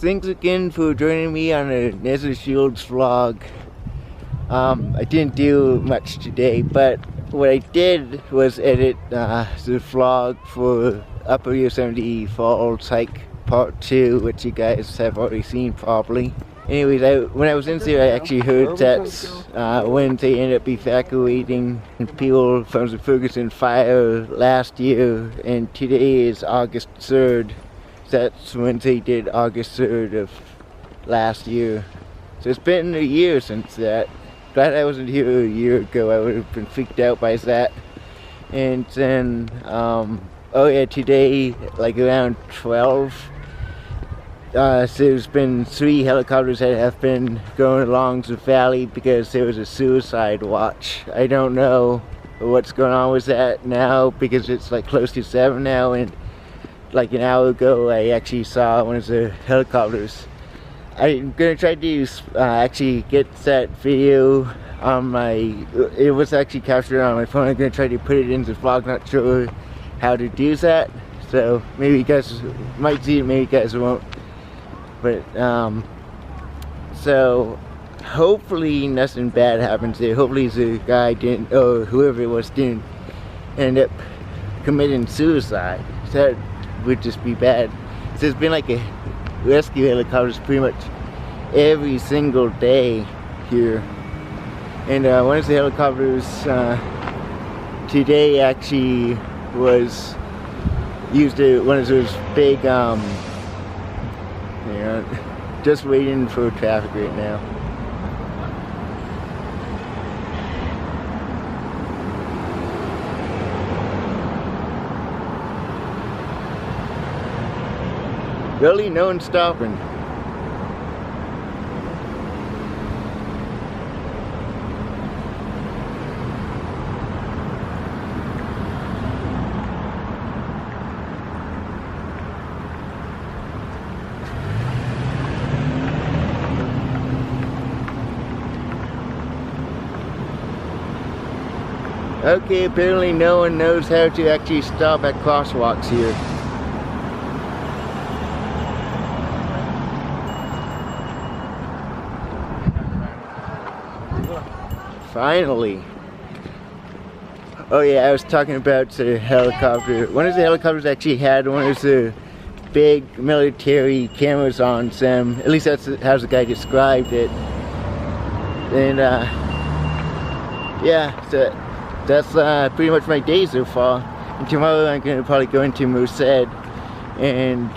thanks again for joining me on a Nestle Shields vlog. I didn't do much today, but what I did was edit the vlog for Upper Yosemite Falls Hike Part 2, which you guys have already seen probably. Anyways, when I was in there, I actually heard that when they ended up evacuating people from the Ferguson fire last year, and today is August 3rd. That's when they did August 3rd of last year. So it's been a year since that. Glad I wasn't here a year ago. I would have been freaked out by that. And then, oh yeah, today, like around 12, so there's been 3 helicopters that have been going along the valley because there was a suicide watch. I don't know what's going on with that now because it's like close to 7 now, and like an hour ago I actually saw one of the helicopters. I'm gonna try to actually get that video on it was actually captured on my phone. I'm gonna try to put it in the vlog, not sure how to do that. So maybe you guys might see it, maybe you guys won't. But so hopefully nothing bad happens there. Hopefully the guy didn't, or whoever it was, didn't end up committing suicide. That would just be bad. So there's been like a rescue helicopters pretty much every single day here. And one of the helicopters today actually was used one of those big just waiting for traffic right now. Really, no one's stopping. Okay, apparently no one knows how to actually stop at crosswalks here. Finally. Oh yeah, I was talking about the helicopter. One of the helicopters actually had one of the big military cameras on them. At least that's how the guy described it. And yeah, so that's pretty much my day so far. And tomorrow I'm gonna probably go into Merced and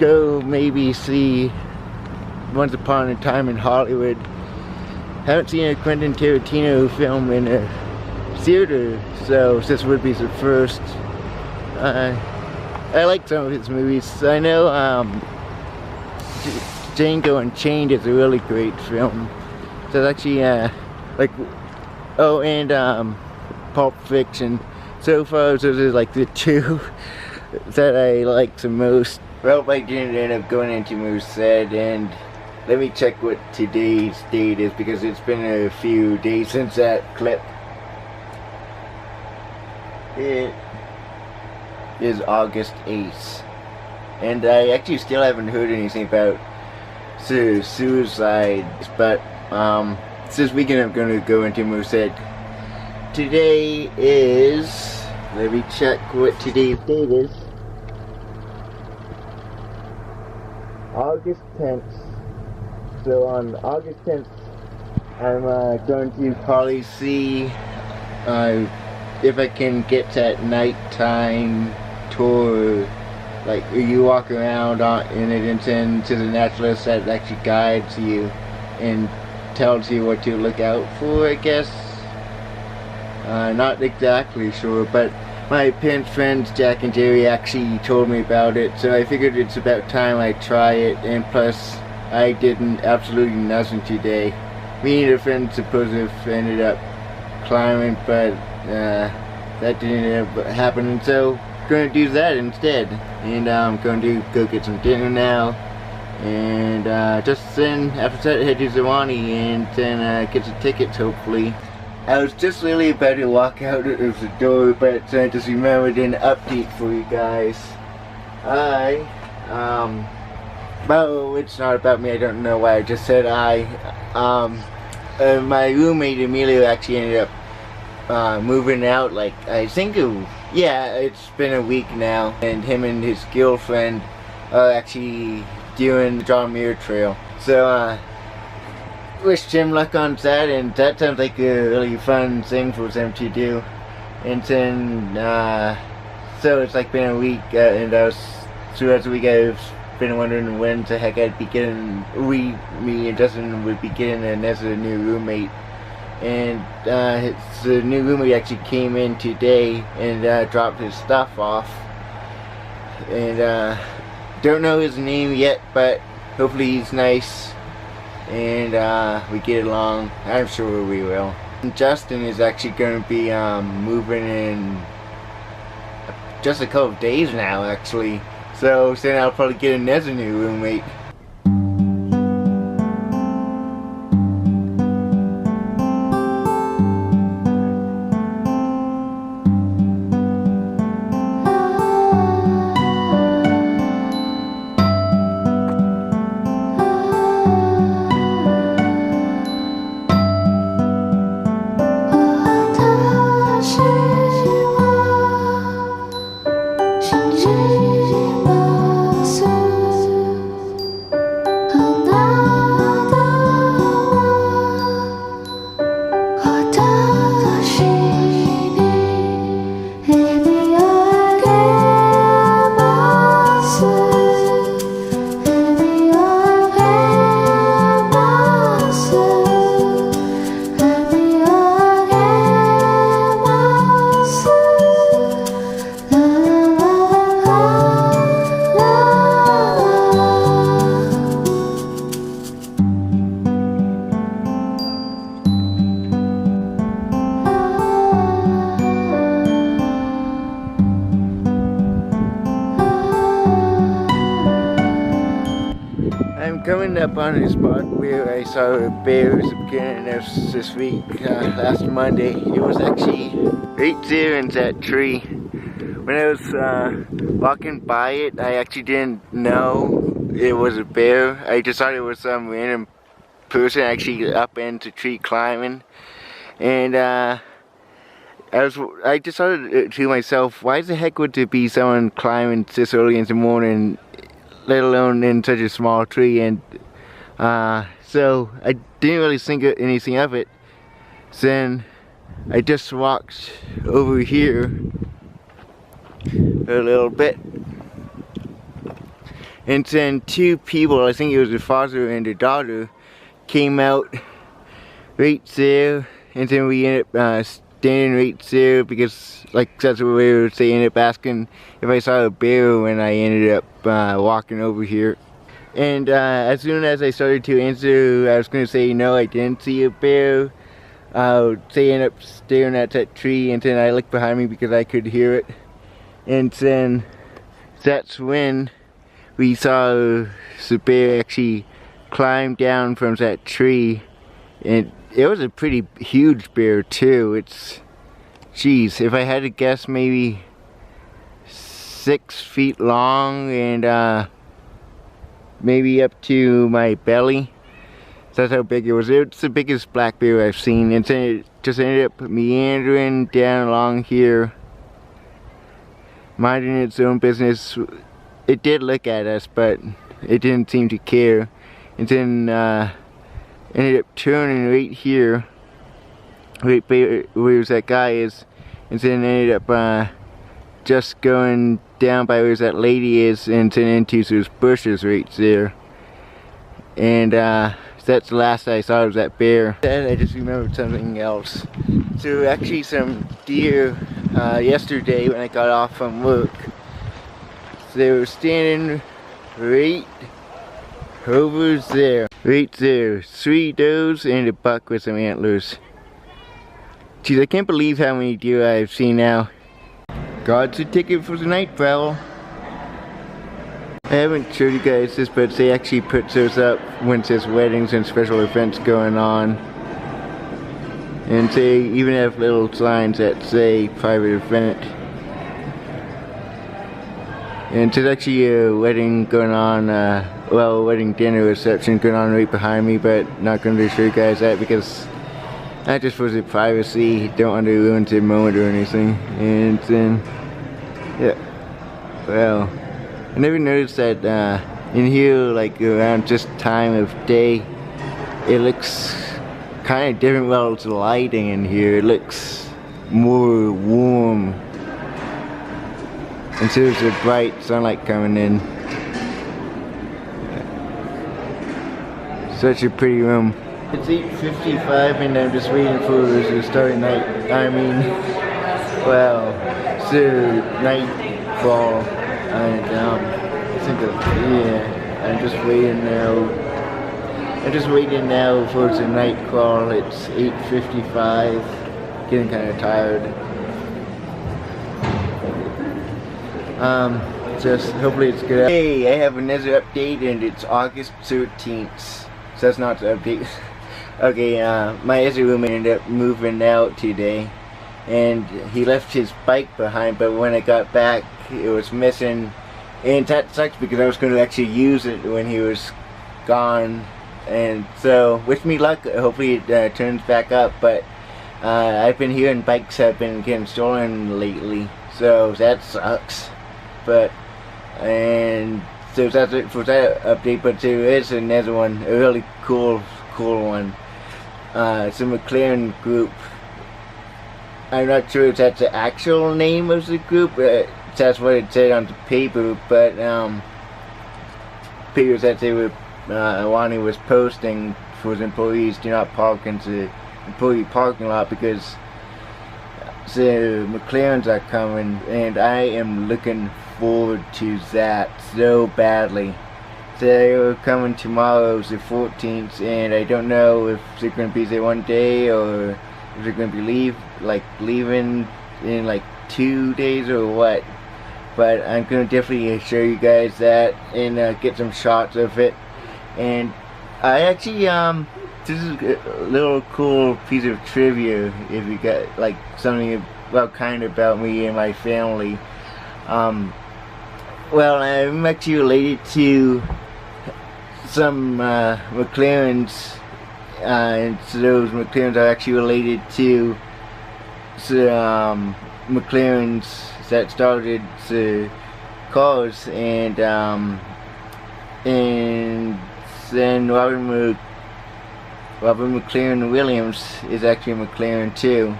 go maybe see Once Upon a Time in Hollywood. Haven't seen a Quentin Tarantino film in a theater, so this would be the first. I like some of his movies. I know Django Unchained is a really great film. So it's actually like, oh, and Pulp Fiction. So far those are like the 2 that I like the most. Well, I didn't end up going into Merced, and let me check what today's date is because it's been a few days since that clip. It is August 8th. And I actually still haven't heard anything about the suicides, but this weekend I'm going to go into Merced. Today is, let me check what today's date is. August 10th. So on August 10th, I'm going to probably see if I can get that nighttime tour, like you walk around in it and then to the naturalist that actually guides you and tells you what to look out for, I guess. Not exactly sure, but my parents' friends Jack and Jerry actually told me about it, so I figured it's about time I try it. And plus I did absolutely nothing today. Me and a friend supposed to have ended up climbing, but that didn't end up happening, so I'm going to do that instead. And I'm going to go get some dinner now, and just then after that head to Zewani and then get some tickets hopefully. I was just really about to walk out of the door, but I just remembered an update for you guys. I Well, it's not about me. I don't know why I just said I. My roommate Emilio actually ended up moving out. Like I think, yeah, it's been a week now, and him and his girlfriend are actually doing the John Muir Trail. So wish him luck on that, and that sounds like a really fun thing for them to do. And then so it's like been a week, and throughout the week I've been wondering when the heck I'd be getting, me and Justin would be getting another new roommate. And the new roommate actually came in today and dropped his stuff off. And don't know his name yet, but hopefully he's nice and we get along. I'm sure we will. And Justin is actually going to be moving in just a couple of days now, actually. So then I'll probably get another new roommate. I'm coming up on a spot where I saw bears at the beginning of this week, last Monday. It was actually right there in that tree. When I was walking by it, I actually didn't know it was a bear. I just thought it was some random person actually up into the tree climbing. And I just thought to myself, why the heck would there be someone climbing this early in the morning, let alone in such a small tree? And so I didn't really think anything of it. Then I just walked over here a little bit, and then two people, I think it was the father and the daughter, came out right there, and then we ended up standing right there because, like, that's where they ended up asking if I saw a bear when I ended up walking over here. And as soon as I started to answer, I was going to say no, I didn't see a bear. They ended up staring at that tree, and then I looked behind me because I could hear it. And then that's when we saw the bear actually climb down from that tree. And it was a pretty huge bear too. It's, geez, if I had to guess, maybe 6 feet long and maybe up to my belly. That's how big it was. It's the biggest black bear I've seen. And then it just ended up meandering down along here, minding its own business. It did look at us, but it didn't seem to care. And then ended up turning right here, right where that guy is, and then ended up just going down by where that lady is, and then into those bushes right there. And that's the last I saw of that bear. Then I just remembered something else. So actually some deer yesterday when I got off from work, they were standing right over there. Right there. 3 does and a buck with some antlers. Geez, I can't believe how many deer I've seen now. Got a ticket for the night prowl. I haven't showed you guys this, but they actually put those up when there's weddings and special events going on. And they even have little signs that say private event. And there's actually a wedding going on, well, wedding dinner reception going on right behind me, but not going to show you guys that because I just for the privacy, don't want to ruin the moment or anything. And then, yeah, well, I never noticed that in here, like around this time of day, it looks kind of different. Well, it's the lighting in here, it looks more warm. And so there's a bright sunlight coming in. Such a pretty room. It's 8:55 and I'm just waiting for the starry night. I mean, well, it's the nightfall, and I think yeah, I'm just waiting now. I'm just waiting now for the nightfall. It's 8:55. Getting kind of tired. Just hopefully it's good. Hey, I have another update and it's August 13th. So that's not the update. Okay, my other roommate ended up moving out today, and he left his bike behind, but when I got back, it was missing, and that sucks because I was going to actually use it when he was gone, and so, wish me luck, hopefully it turns back up, but I've been hearing bikes have been getting stolen lately, so that sucks, but, and so that's it for that update, but there is another one, a really cool one. It's a McLaren group. I'm not sure if that's the actual name of the group, that's what it said on the paper, but papers that they were, Wani was posting for the employees do not park into the employee parking lot because the McLarens are coming, and I am looking forward to that so badly. They are coming tomorrow, the 14th, and I don't know if they're going to be there one day or if they're going to be leaving in like 2 days or what. But I'm going to definitely show you guys that and get some shots of it. And I actually, this is a little cool piece of trivia if you got like something about kind of about me and my family. Well, I'm actually related to some McLarens, and so those McLarens are actually related to the McLarens that started the cars, and then Robert McLaren Williams is actually a McLaren too.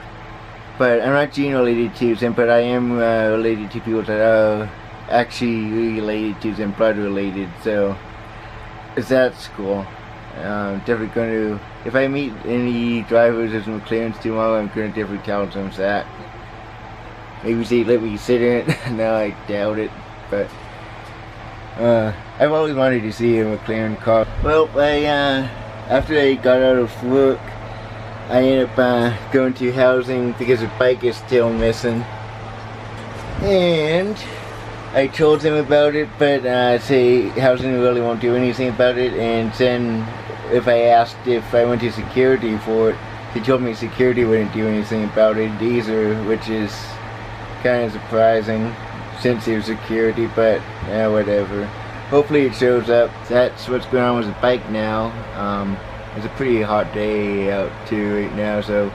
But I'm not gene related to them, but I am related to people that are actually related to them, blood related, so that's cool. Definitely going to, if I meet any drivers of McLarens tomorrow, I'm going to definitely tell them that. Maybe they let me sit in it. No, I doubt it, but I've always wanted to see a McLaren car. Well, after I got out of work, I ended up going to housing because the bike is still missing, and I told them about it, but say housing really won't do anything about it. And then if I asked if I went to security for it, they told me security wouldn't do anything about it either, which is kind of surprising since it was security, but yeah, whatever. Hopefully it shows up. That's what's going on with the bike now. It's a pretty hot day out too right now, so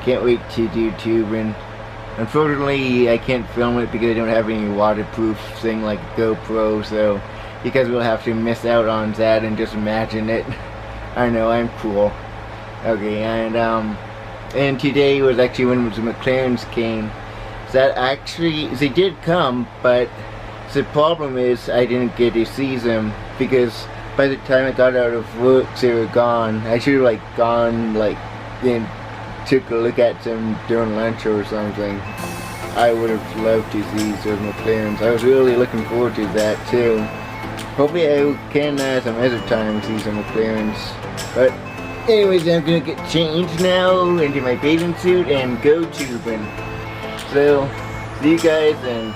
can't wait to do tubing. Unfortunately, I can't film it because I don't have any waterproof thing like a GoPro, so you guys will have to miss out on that and just imagine it. I know, I'm cool. Okay, and today was actually when the McLarens came. That actually, they did come, but the problem is I didn't get to see them because by the time I got out of work, they were gone. I should have gone and took a look at them during lunch or something. I would have loved to see those McLarens. I was really looking forward to that too. Hopefully I can some other time see some McLarens. But anyways, I'm gonna get changed now into my bathing suit and go tubing. So see you guys and